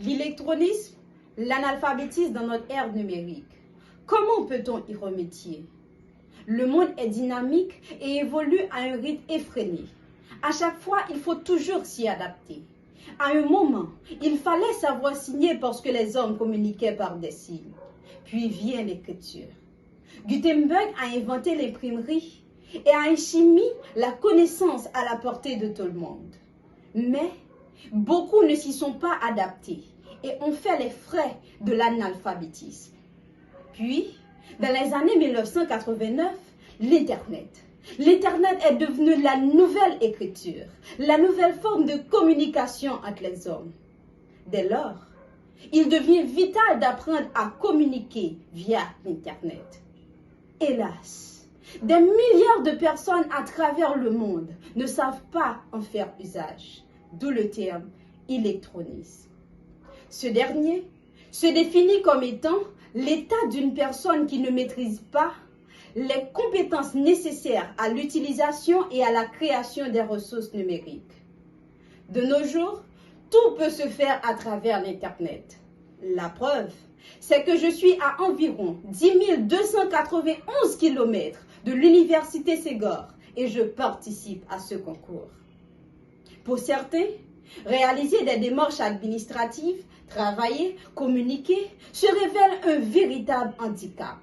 L'électronisme, l'analphabétisme dans notre ère numérique. Comment peut-on y remédier? Le monde est dynamique et évolue à un rythme effréné. À chaque fois, il faut toujours s'y adapter. À un moment, il fallait savoir signer parce que les hommes communiquaient par des signes. Puis vient l'écriture. Gutenberg a inventé l'imprimerie et a ainsi mis la connaissance à la portée de tout le monde. Mais beaucoup ne s'y sont pas adaptés et ont fait les frais de l'analphabétisme. Puis, dans les années 1989, l'Internet. L'Internet est devenu la nouvelle écriture, la nouvelle forme de communication entre les hommes. Dès lors, il devient vital d'apprendre à communiquer via l'Internet. Hélas, des milliards de personnes à travers le monde ne savent pas en faire usage, d'où le terme électronisme. Ce dernier se définit comme étant l'état d'une personne qui ne maîtrise pas les compétences nécessaires à l'utilisation et à la création des ressources numériques. De nos jours, tout peut se faire à travers l'Internet. La preuve, c'est que je suis à environ 10 291 km de l'Université Ségor et je participe à ce concours. Pour certains, réaliser des démarches administratives, travailler, communiquer, se révèle un véritable handicap.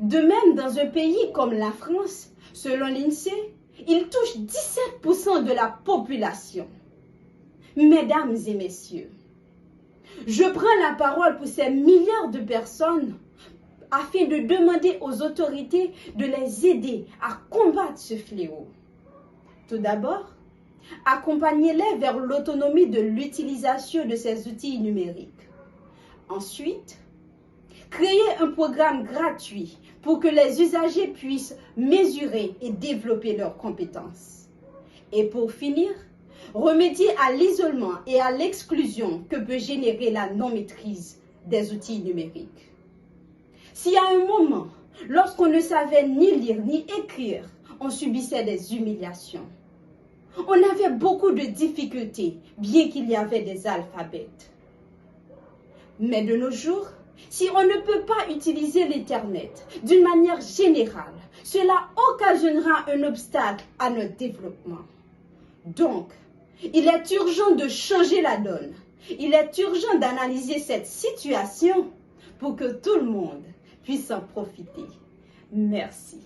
De même, dans un pays comme la France, selon l'INSEE, il touche 17% de la population. Mesdames et messieurs, je prends la parole pour ces milliards de personnes afin de demander aux autorités de les aider à combattre ce fléau. Tout d'abord, accompagnez-les vers l'autonomie de l'utilisation de ces outils numériques. Ensuite, créez un programme gratuit pour que les usagers puissent mesurer et développer leurs compétences. Et pour finir, remédier à l'isolement et à l'exclusion que peut générer la non-maîtrise des outils numériques. Si à un moment, lorsqu'on ne savait ni lire ni écrire, on subissait des humiliations, on avait beaucoup de difficultés, bien qu'il y avait des alphabets. Mais de nos jours, si on ne peut pas utiliser l'Internet d'une manière générale, cela occasionnera un obstacle à notre développement. Donc, il est urgent de changer la donne. Il est urgent d'analyser cette situation pour que tout le monde puisse en profiter. Merci.